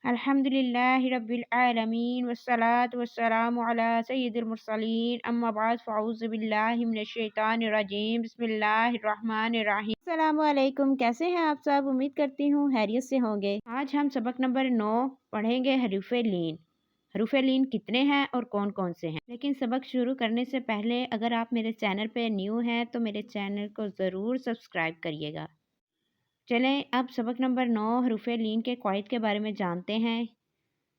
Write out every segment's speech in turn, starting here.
अल्हम्दुलिल्लाहि रब्बिल आलमीन वस्सलातु वस्सलामु अला सय्यिदिल मुरसलीन अम्मा बाद फ़अऊज़ु बिल्लाहि मिनश शैतानिर रजीम बिस्मिल्लाहिर रहमानिर रहीम। अस्सलामु अलैकुम, कैसे हैं आप सब? उम्मीद करती हूँ खैरियत से होंगे। आज हम सबक नंबर 9 पढ़ेंगे हरूफ़े लीन। हरूफ़े लीन कितने हैं और कौन कौन से हैं। लेकिन सबक शुरू करने से पहले अगर आप मेरे चैनल पे न्यू हैं तो मेरे चैनल को ज़रूर सब्सक्राइब करिएगा। चलें अब सबक नंबर 9 हरूफ़े लीन के क़वाइद के बारे में जानते हैं।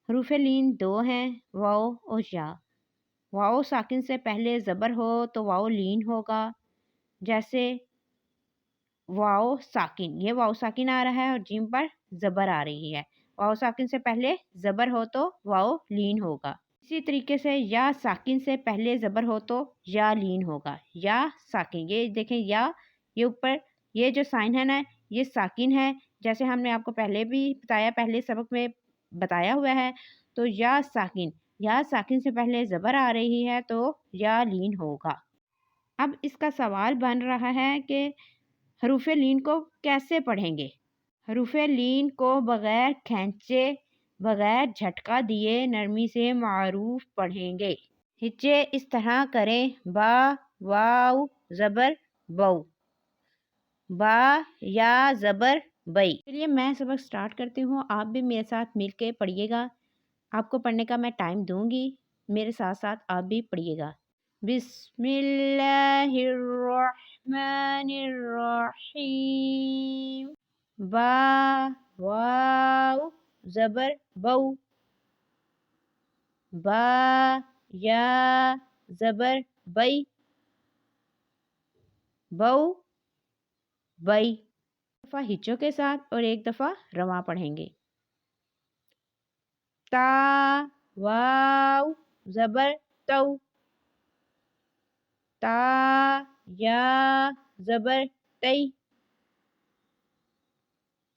हरूफ़े लीन दो हैं, वाओ और या। वाओ साकिन से पहले ज़बर हो तो वाओ लीन होगा, जैसे वाओ साकिन, ये वाओ साकिन आ रहा है और जीम पर ज़बर आ रही है। वाओ साकिन से पहले ज़बर हो तो वाओ लीन होगा। इसी तरीके से या साकिन से पहले ज़बर हो तो या लीन होगा। या साकिन, ये देखें या, ये ऊपर ये जो साइन है ना, ये साकिन है, जैसे हमने आपको पहले भी बताया, पहले सबक में बताया हुआ है। तो या साकिन से पहले ज़बर आ रही है तो या लीन होगा। अब इसका सवाल बन रहा है कि हरूफ़े लीन को कैसे पढ़ेंगे। हरूफ़े लीन को बग़ैर खींचे, बग़ैर झटका दिए नरमी से मारूफ पढ़ेंगे। हिज्जे इस तरह करें, बा, वाव, ज़बर, बऊ, बा, या, ज़बर, बई। चलिए मैं सबक स्टार्ट करती हूँ, आप भी मेरे साथ मिल के पढ़िएगा। आपको पढ़ने का मैं टाइम दूंगी, मेरे साथ साथ आप भी पढ़िएगा। बिस्मिल्लाहिर्रहमानिर्रहीम। बा, वाव, ज़बर, बऊ, बा, या, ज़बर, बई, बऊ, बई। दफ़ा हिच्चों के साथ और एक दफ़ा रवा पढ़ेंगे। ता, वाव, ज़बर, तऊ, ता, या, ज़बर, तई,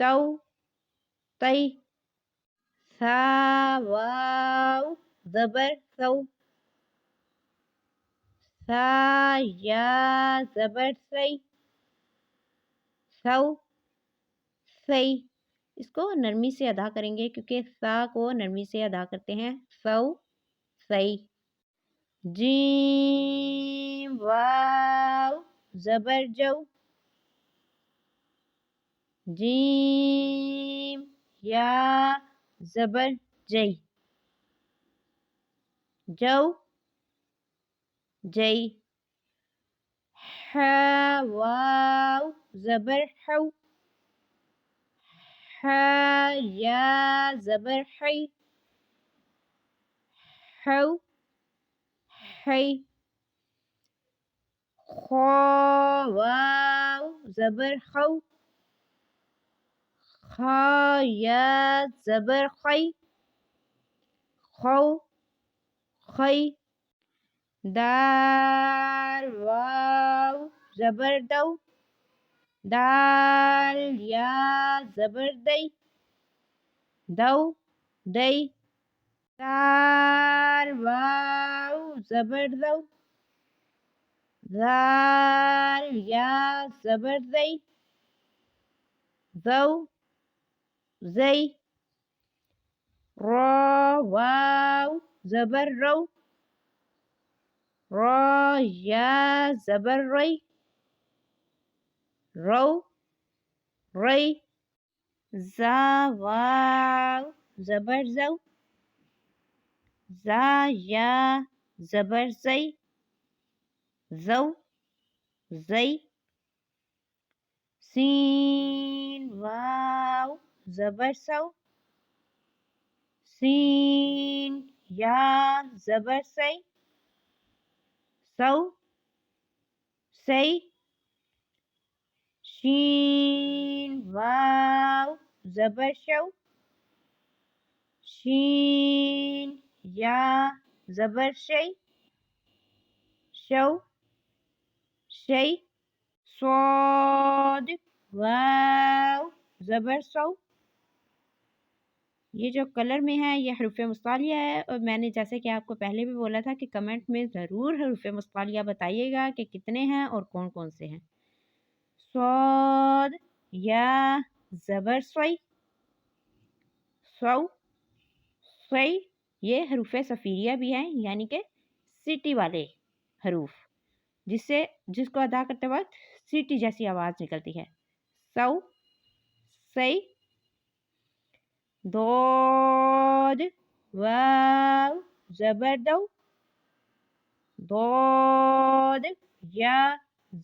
तऊ, तई। सा, वाव, ज़बर, सऊ, सा, या, ज़बर, सई, सऊ, सई। इसको नरमी से अदा करेंगे क्योंकि सा को नरमी से अदा करते हैं। सऊ, सई। जीम, वाव, ज़बर, जऊ, जीम, या, ज़बर, जई, जऊ, जई। हा, वाव, ज़बर, हऊ, हा, या, ज़बर, हई, हऊ, हई। खा, वाव, ज़बर, खऊ, खा, या, ज़बर, खई, खऊ, खई। दाल, वाव, ज़बर, दऊ, दाल, या, ज़बर, दई, दऊ, दई। दाल, वाव, ज़बर, दऊ, दाल, या, ज़बर, दई, दऊ, दई। रा, वाव, ज़बर, रऊ, रा, या, ज़बर, रई, रऊ, रई। ज़ा, वाव, ज़बर, ज़ऊ, ज़ा, या, ज़बर, ज़ई, ज़ऊ, ज़ई। सीन, वाव, ज़बर, सऊ, सीन, या, ज़बर, सई, सऊ, सई। शीन, वाव, ज़बर, शऊ, शीन, या, ज़बर, शई, शऊ, शई। स्वाद, वाव, ज़बर, सऊ। ये जो कलर में है ये हरूफ़े मुस्तालिया है और मैंने जैसे कि आपको पहले भी बोला था कि कमेंट में ज़रूर हरूफ़े मुस्तालिया बताइएगा कि कितने हैं और कौन कौन से हैं। स्वाद, या, ज़बर, स्वई, स्वऊ, صحیح، یہ حروف صفیریہ بھی ہیں، یعنی کہ سیٹی والے حروف، جس کو ادا کرتے وقت سیٹی جیسی آواز نکلتی ہے۔ سو، صحیح، ضاد، واو، زبر دو، ضاد، یا،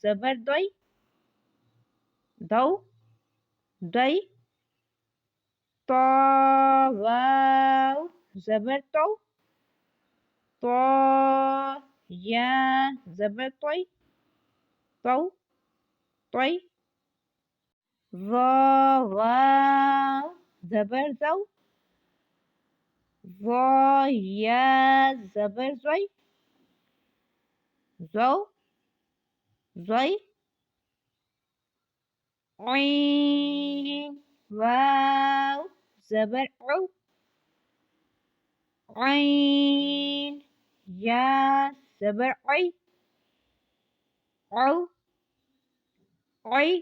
زبر دوئی، دو، دوئی، طا، واو، زبر تو، طا، یا، زبر توئی، تو، توئی، ظا، واو، زبر زو، ظا، یا، زبر زوئی، زو، زوئی، عین، واو، زبر او، عین، یا، زبر عی، او، عی،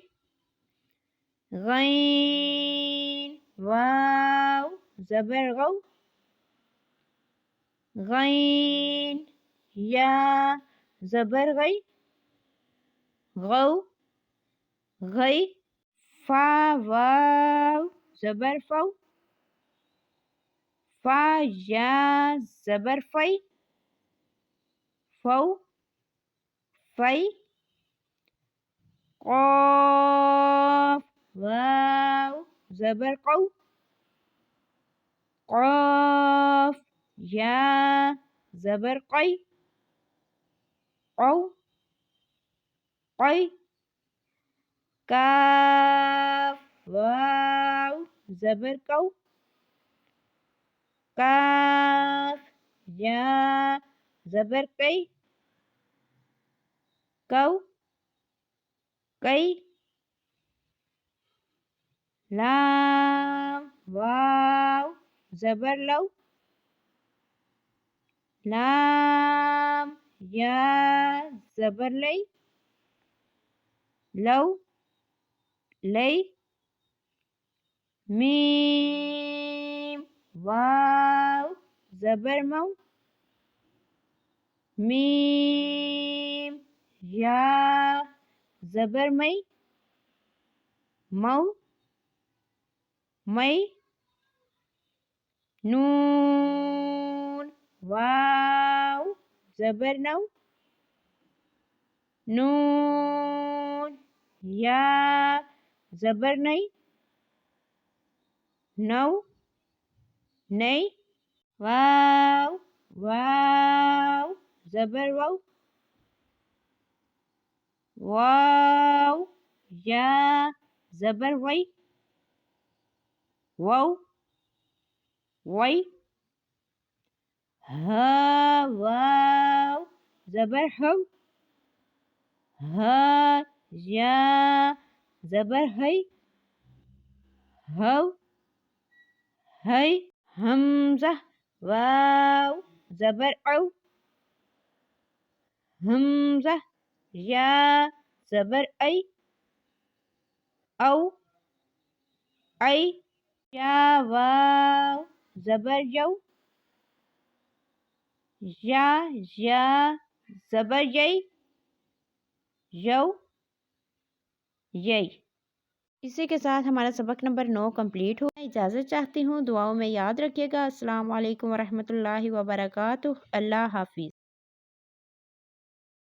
غین، واو، زبر غو، غین، یا، زبر غی، غو، غی، فا، واو، زبر فو، فا، یا، زبر فی، فو، فی، قاف، واو، زبر قو، قاف، یا، زبر قی، قو، قی، کاف، واو، زبر کو، کاف، یا، زبر کئی، کو، کئی، لام، واو، زبر لو، لام، یا، زبر لئی، لو، لئی، میم، واو، زبر مو، میم، یا، زبر مئی، مو، مئی، نون، واو، زبر نو، نون، یا، زبر نئی، نو، نئی، واو، واو، زبر وو، واو، یا، زبر وئی، وو، وئی، ہا، واو، زبر ہو، ہا، یا، زبر ہئی، ہو، ہئی، حمزہ، واو، زبر او، حمزہ، یا، زبر ای، او، ای، یا، واو، زبر یو، یا، زبر یئی، یو، یئی۔ اسی کے ساتھ ہمارا سبق نمبر 9 کمپلیٹ ہوا۔ اجازت چاہتی ہوں، دعاؤں میں یاد رکھیے گا۔ السلام علیکم ورحمۃ اللہ وبرکاتہ۔ اللہ حافظ۔